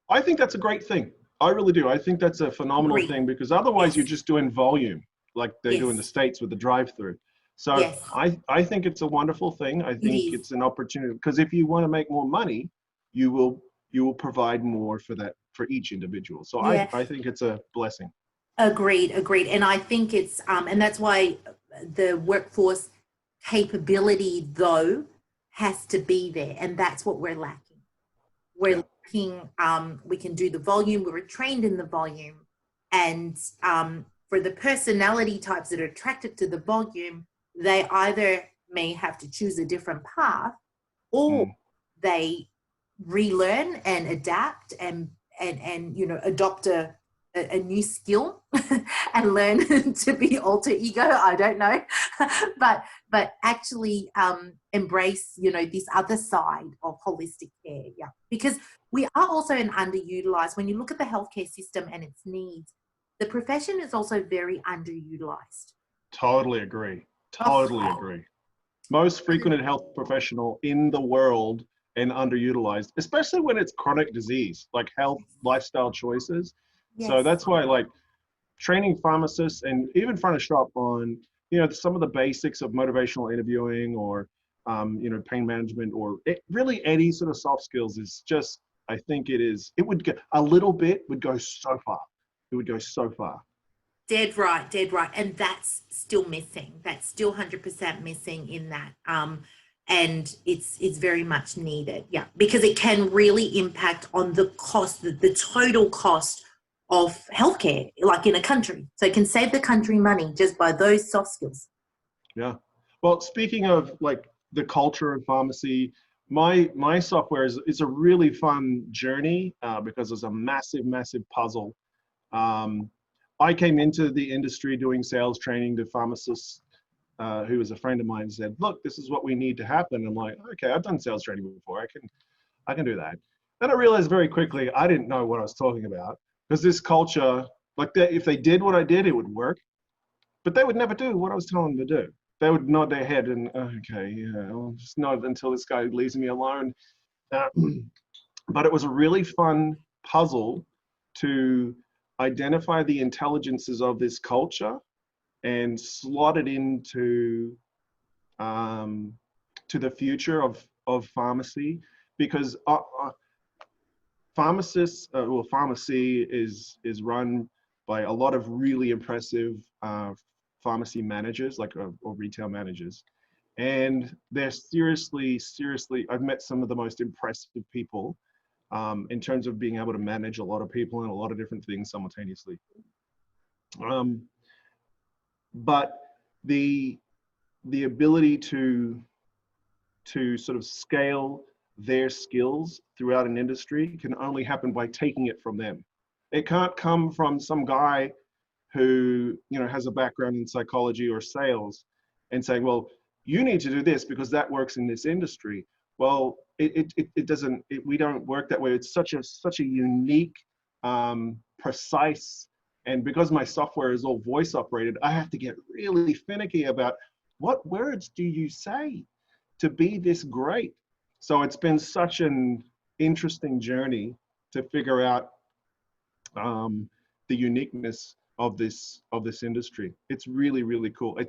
I think that's a great thing. I really do. I think that's a phenomenal thing, because otherwise you're just doing volume like they do in the States with the drive-through. So I think it's a wonderful thing. I think it's an opportunity, because if you want to make more money, you will provide more for each individual. So I think it's a blessing. Agreed. And I think it's, and that's why the workforce capability, though, has to be there. And that's what we're lacking. We're lacking, we can do the volume, we're trained in the volume. And for the personality types that are attracted to the volume, they either may have to choose a different path, or they relearn and adapt and adopt a new skill and learn to be alter ego. I don't know, but actually embrace this other side of holistic care. Yeah, because we are also underutilized. When you look at the healthcare system and its needs, the profession is also very underutilized. Totally agree. Most frequented health professional in the world and underutilized, especially when it's chronic disease, like health, lifestyle choices. Yes. So that's why, like, training pharmacists and even front of shop on, some of the basics of motivational interviewing, or pain management, or really any sort of soft skills is just, I think it would go a little bit, would go so far. It would go so far. Dead right, dead right. And that's still missing. That's still 100% missing in that. And it's very much needed. Yeah, because it can really impact on the cost, the total cost of healthcare, like in a country. So it can save the country money just by those soft skills. Yeah. Well, speaking of like the culture of pharmacy, my software is a really fun journey because it's a massive, massive puzzle. I came into the industry doing sales training to pharmacists who was a friend of mine, and said, look, this is what we need to happen. I'm like, okay, I've done sales training before. I can do that. Then I realized very quickly, I didn't know what I was talking about, because this culture, like if they did what I did, it would work, but they would never do what I was telling them to do. They would nod their head and, okay, yeah, I'll just nod until this guy leaves me alone. But it was a really fun puzzle to identify the intelligences of this culture and slot it into to the future of pharmacy, because pharmacists, pharmacy is run by a lot of really impressive pharmacy managers, like or retail managers, and they're seriously, I've met some of the most impressive people in terms of being able to manage a lot of people and a lot of different things simultaneously. But the ability to sort of scale their skills throughout an industry can only happen by taking it from them. It can't come from some guy who has a background in psychology or sales and saying, well, you need to do this because that works in this industry. Well, it doesn't. We don't work that way. It's such a unique, precise, and because my software is all voice operated, I have to get really finicky about what words do you say to be this great. So it's been such an interesting journey to figure out the uniqueness of this industry. It's really, really cool. It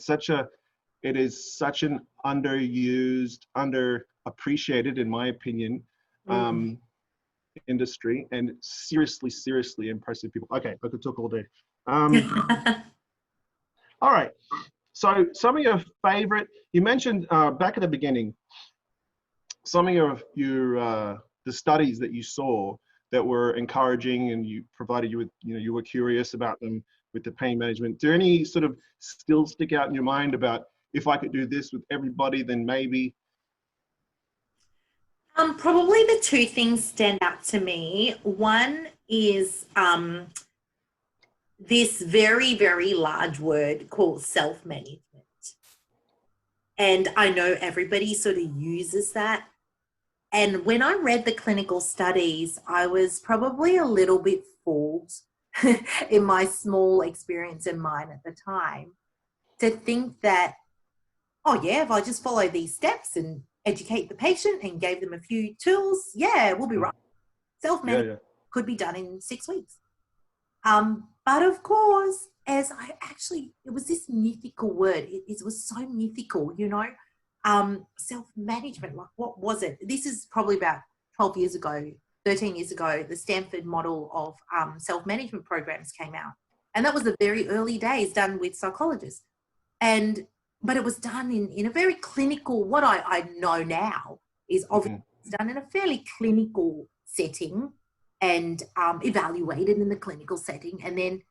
is such an underused, underappreciated, in my opinion, industry, and seriously impressive people. Okay, I could talk all day. All right. So some of your favorite, you mentioned back at the beginning, some of your the studies that you saw that were encouraging, and you provided you with, you were curious about them with the pain management. Do any sort of still stick out in your mind about, if I could do this with everybody, then maybe? Probably the two things stand out to me. One is this very, very large word called self-management. And I know everybody sort of uses that. And when I read the clinical studies, I was probably a little bit fooled in my small experience in mine at the time to think that, oh yeah, if I just follow these steps and educate the patient and gave them a few tools, yeah, we'll be right. Self-management could be done in 6 weeks. But of course, it was this mythical word. It was so mythical, self-management, like what was it? This is probably about 12 years ago, 13 years ago, the Stanford model of self-management programs came out. And that was the very early days, done with psychologists. But it was done in a very clinical, what I know now is obviously done in a fairly clinical setting and evaluated in the clinical setting, and then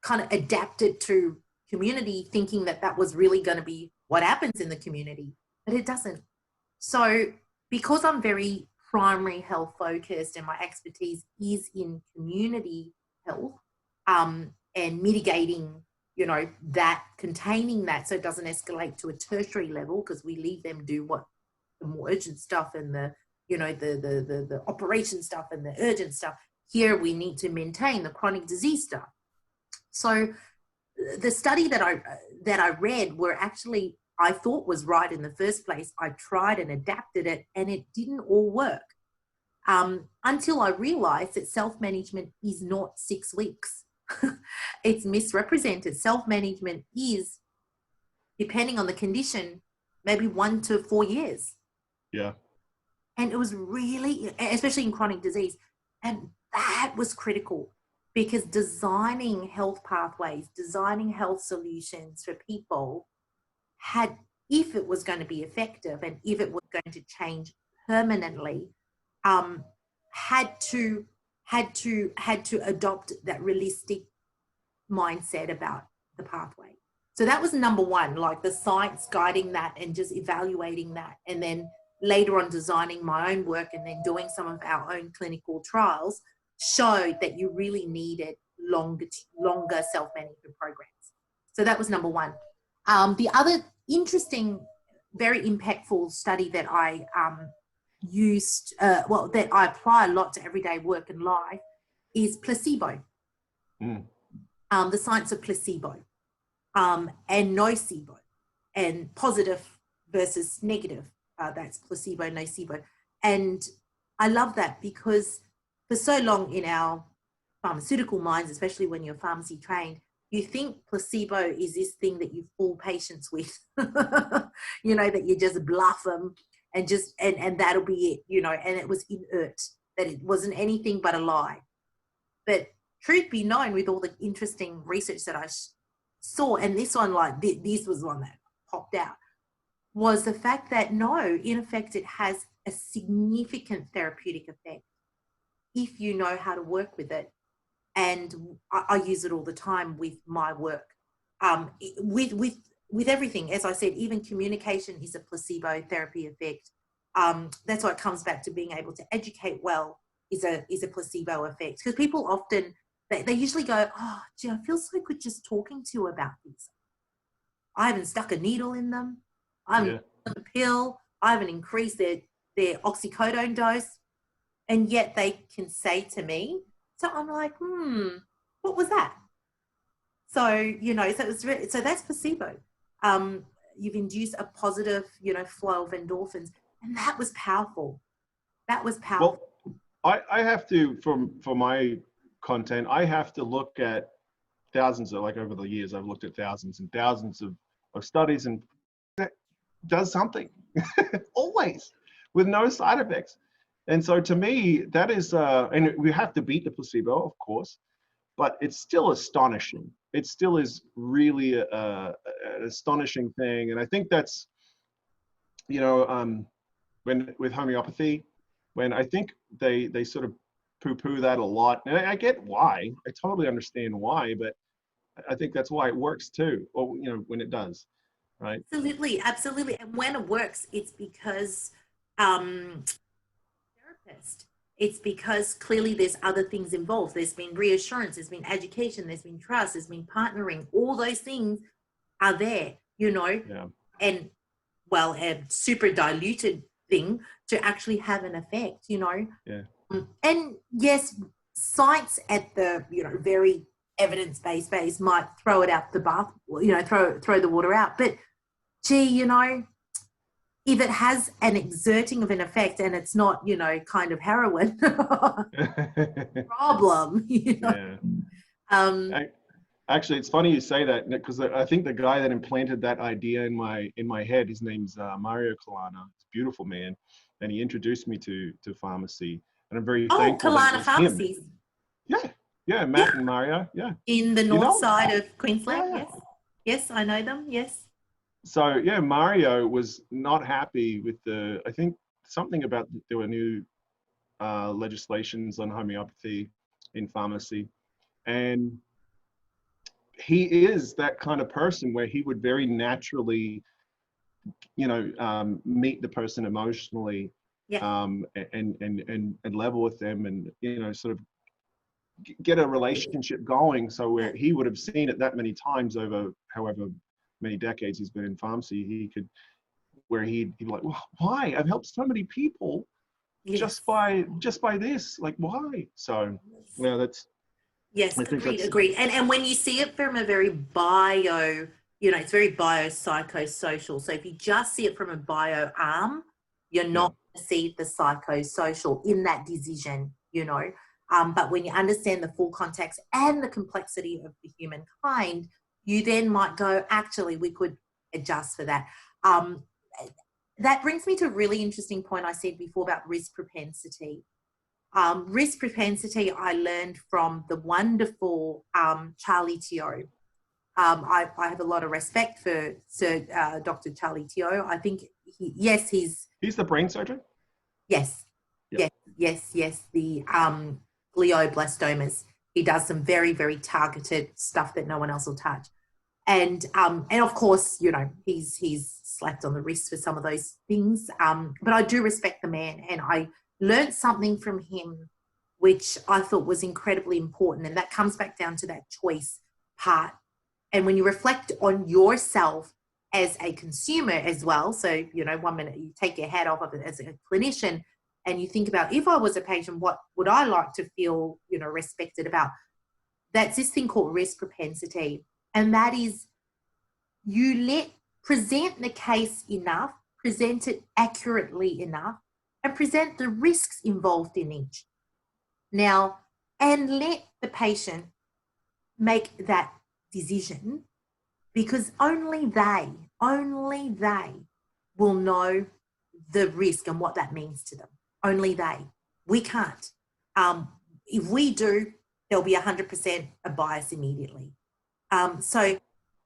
kind of adapted to community, thinking that was really going to be what happens in the community, but it doesn't. So because I'm very primary health focused and my expertise is in community health and mitigating, that, containing that so it doesn't escalate to a tertiary level, because we leave them do what the more urgent stuff and the operation stuff and the urgent stuff. Here we need to maintain the chronic disease stuff. So the study that I read were actually, I thought was right in the first place. I tried and adapted it, and it didn't all work until I realized that self-management is not 6 weeks. It's misrepresented. Self-management is, depending on the condition, maybe 1 to 4 years. Yeah. And it was really, especially in chronic disease, and that was critical, because designing health pathways, designing health solutions for people had, if it was going to be effective and if it was going to change permanently, had to adopt that realistic mindset about the pathway. So that was number one, like the science guiding that and just evaluating that. And then later on designing my own work and then doing some of our own clinical trials showed that you really needed longer self-management programs. So that was number one. The other interesting, very impactful study that I that I apply a lot to everyday work and life is placebo. The science of placebo and nocebo, and positive versus negative. That's placebo, nocebo. And I love that, because for so long in our pharmaceutical minds, especially when you're pharmacy trained, you think placebo is this thing that you fool patients with, you know, that you just bluff them and that'll be it, you know, and it was inert, that it wasn't anything but a lie. But truth be known, with all the interesting research that I saw, and this one, like this was one that popped out, was the fact that no, in effect, it has a significant therapeutic effect if you know how to work with it. And I use it all the time with my work, with everything. As I said, even communication is a placebo therapy effect. That's why it comes back to being able to educate well is a placebo effect. Because people often, they usually go, oh, gee, I feel so good just talking to you about this. I haven't stuck a needle in them. I haven't taken a pill. I haven't increased their oxycodone dose. And yet they can say to me, so I'm like, what was that? So, you know, so that's placebo. You've induced a positive, you know, flow of endorphins, and that was powerful. That was powerful. Well, I have to, for my content, I have to look at thousands of, like over the years, I've looked at thousands and thousands of studies, and that does something always with no side effects. And so to me, that is, and we have to beat the placebo, of course, but it's still astonishing. It still is really an astonishing thing. And I think that's, you know, when with homeopathy, when I think they sort of poo-poo that a lot. And I get why. I totally understand why, but I think that's why it works too, or, you know, when it does, right? Absolutely, absolutely. And when it works, it's because it's because clearly there's other things involved. There's been reassurance, there's been education, there's been trust, there's been partnering. All those things are there, you know. Yeah. And well, a super diluted thing to actually have an effect, you know. Yeah. And yes, science at the, you know, very evidence-based base might throw it out the bath, you know, throw the water out. But gee, you know, if it has an exerting of an effect and it's not, you know, kind of heroin, problem, you know. Yeah. Actually, it's funny you say that, because I think the guy that implanted that idea in my head, his name's Mario Kalana. He's a beautiful man, and he introduced me to pharmacy, and I'm very thankful. Kalana Pharmacies. Yeah, Matt and Mario. Yeah. In the north side of Queensland. Yeah. Yes, I know them. Yes. So yeah, Mario was not happy with I think something about there were new legislations on homeopathy in pharmacy, and he is that kind of person where he would very naturally, you know, meet the person emotionally, and level with them, and, you know, sort of get a relationship going. So where he would have seen it that many times over however many decades he's been in pharmacy, he'd be like, well, why? I've helped so many people just by this, like, why? So yeah, that's, yes, agreed. And when you see it from a very you know, it's very biopsychosocial. So if you just see it from a bio arm, you're not going to see the psychosocial in that decision, you know. But when you understand the full context and the complexity of the humankind, you then might go, actually, we could adjust for that. that brings me to a really interesting point I said before about risk propensity. Risk propensity I learned from the wonderful Charlie Teo. I have a lot of respect for Sir Dr. Charlie Teo. I think he's the brain surgeon. Yes, Yep. yes. The glioblastomas. He does some very, very targeted stuff that no one else will touch. And of course, you know, he's slapped on the wrist for some of those things. But I do respect the man, and I learned something from him, which I thought was incredibly important. And that comes back down to that choice part. And when you reflect on yourself as a consumer as well, so, you know, 1 minute you take your hat off of it as a clinician, and you think about, if I was a patient, what would I like to feel, you know, respected about? That's this thing called risk propensity. And that is, you present the case enough, present it accurately enough, and present the risks involved in each. Now, and let the patient make that decision, because only they will know the risk and what that means to them. Only they. We can't. If we do, there'll be 100% a bias immediately. So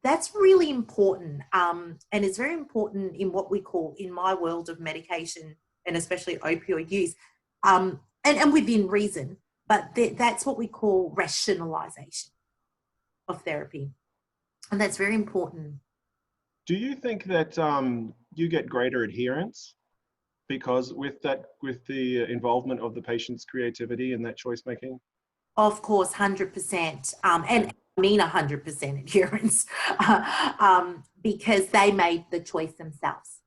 that's really important. And it's very important in what we call, in my world of medication, and especially opioid use, and within reason, but that's what we call rationalization of therapy. And that's very important. Do you think that you get greater adherence because with the involvement of the patient's creativity in that choice making? Of course, 100%. And I mean 100% adherence, because they made the choice themselves.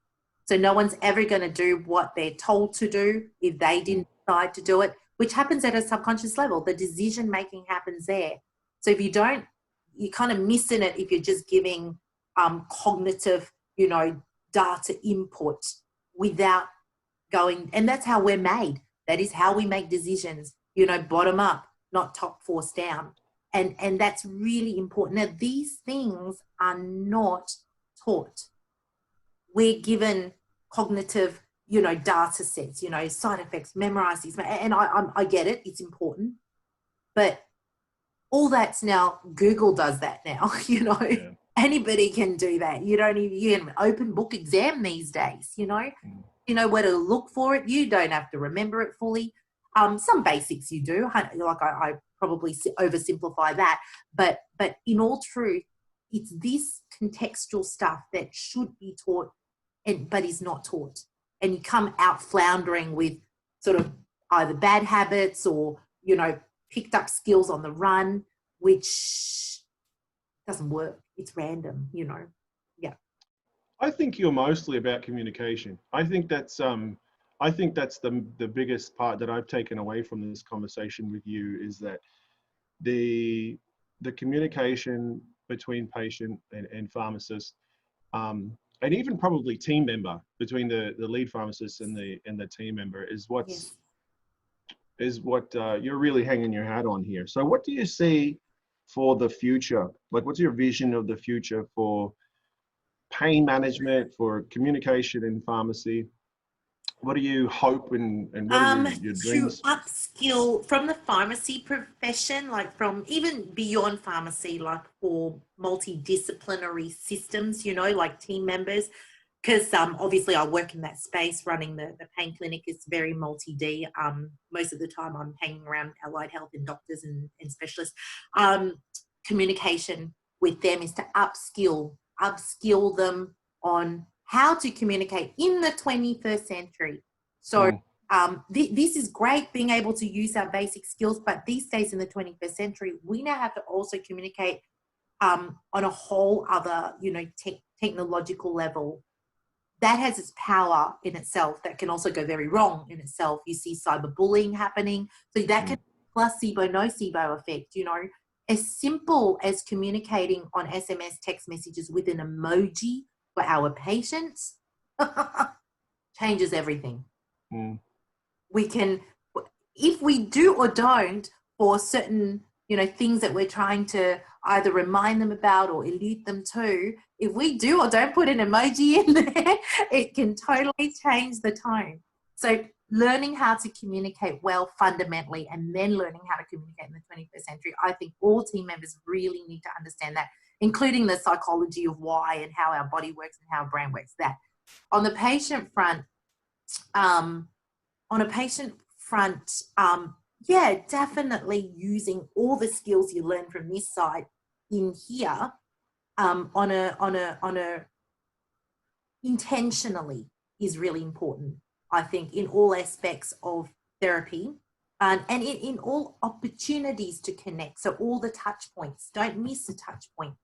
So no one's ever going to do what they're told to do if they didn't decide to do it, which happens at a subconscious level. The decision making happens there. So if you don't, you're kind of missing it if you're just giving cognitive, you know, data input without going, and that's how we're made. That is how we make decisions, you know, bottom up, not top force down. And that's really important. Now, these things are not taught. We're given cognitive, you know, data sets, you know, side effects, memorize these. And I get it, it's important. But all that's now, Google does that now, you know. Yeah. Anybody can do that. You don't even, you can open book exam these days, you know. You know where to look for it. You don't have to remember it fully. Some basics you do. Like I probably oversimplify that. But in all truth, it's this contextual stuff that should be taught, but is not taught. And you come out floundering with sort of either bad habits or, you know, picked up skills on the run, which doesn't work. It's random, you know. Yeah. I think you're mostly about communication. I think that's the biggest part that I've taken away from this conversation with you, is that the communication between patient and pharmacist, and even probably team member, between the lead pharmacist and the team member, is what you're really hanging your hat on here. So what do you see for the future? Like, what's your vision of the future for pain management, for communication in pharmacy? What do you hope and what are your dreams? To upskill from the pharmacy profession, like from even beyond pharmacy, like for multidisciplinary systems, you know, like team members, because obviously I work in that space running the pain clinic. It's very multi-D. Most of the time I'm hanging around allied health and doctors and specialists. Communication with them is to upskill them on how to communicate in the 21st century. So this is great, being able to use our basic skills, but these days in the 21st century, we now have to also communicate on a whole other, you know, technological level. That has its power in itself. That can also go very wrong in itself. You see cyberbullying happening. So that can placebo, nocebo effect, you know. As simple as communicating on SMS text messages with an emoji for our patients changes everything. We can, if we do or don't, for certain, you know, things that we're trying to either remind them about or alert them to, if we do or don't put an emoji in there, it can totally change the tone. So learning how to communicate well fundamentally, and then learning how to communicate in the 21st century, I think all team members really need to understand that, including the psychology of why and how our body works and how our brain works. That on the patient front, yeah, definitely using all the skills you learn from this side in here, on a intentionally is really important, I think, in all aspects of therapy, and in all opportunities to connect. So all the touch points, don't miss a touch point,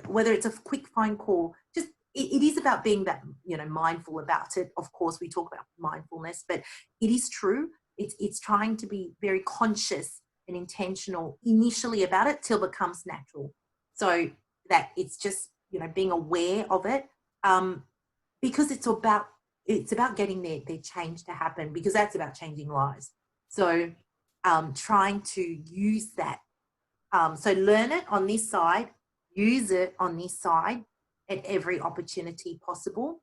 whether it's a quick phone call, just it is about being that, mindful about it. Of course, we talk about mindfulness, but it is true. It's trying to be very conscious and intentional initially about it till it becomes natural. So that it's just, being aware of it, because it's about getting their change to happen, because that's about changing lives. So trying to use that. So learn it on this side, use it on this side at every opportunity possible.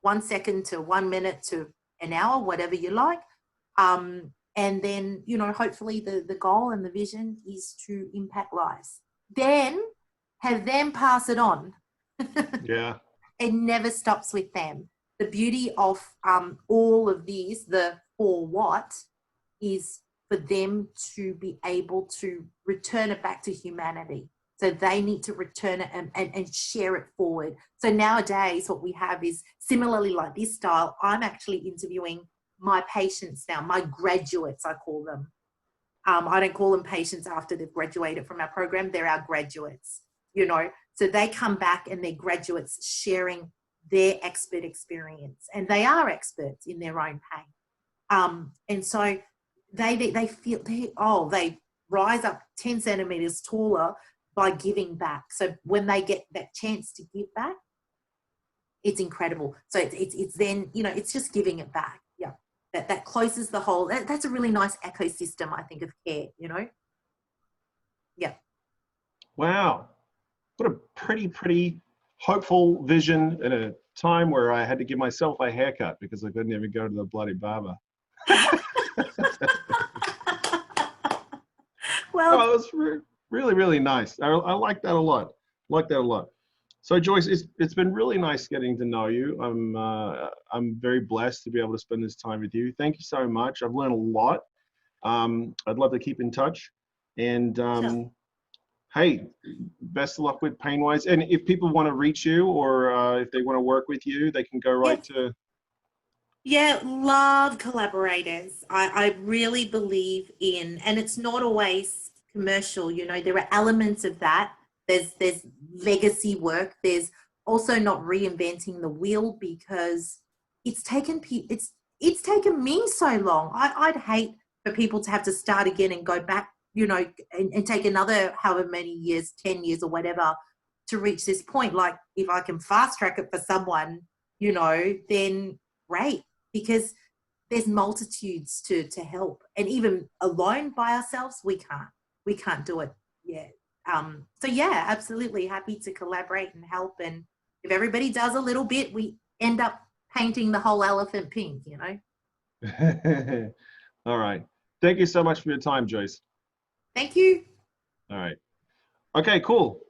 1 second to 1 minute to an hour, whatever you like. And then, hopefully the goal and the vision is to impact lives. Then have them pass it on. Yeah. It never stops with them. The beauty of all of these, the for what, is for them to be able to return it back to humanity. So they need to return it and share it forward. So nowadays what we have is similarly like this style. I'm actually interviewing my patients now, my graduates, I call them. I don't call them patients after they've graduated from our program. They're our graduates, So they come back and they're graduates sharing their expert experience. And they are experts in their own pain. And so they feel, they rise up 10 centimeters taller by giving back. So when they get that chance to give back, it's incredible. So it's then, it's just giving it back. Yeah. That closes the whole, that's a really nice ecosystem, I think, of care, Yeah. Wow. What a pretty hopeful vision in a time where I had to give myself a haircut because I couldn't even go to the bloody barber. Well, Oh, it was really nice. I like that a lot. So Joyce, it's been really nice getting to know you. I'm very blessed to be able to spend this time with you. Thank you so much. I've learned a lot. I'd love to keep in touch. And sure. hey, best of luck with Painwise. And if people want to reach you, or if they want to work with you, they can go right to. Yeah, love collaborators. I really believe in, and it's not always commercial, there are elements of that. There's legacy work. There's also not reinventing the wheel, because it's taken me so long. I'd hate for people to have to start again and go back, and take another however many years, 10 years or whatever, to reach this point. Like, if I can fast track it for someone, then great. Because there's multitudes to help, and even alone by ourselves, we can't do it. Yeah. So yeah, absolutely happy to collaborate and help. And if everybody does a little bit, we end up painting the whole elephant pink, All right. Thank you so much for your time, Joyce. Thank you. All right. Okay, cool.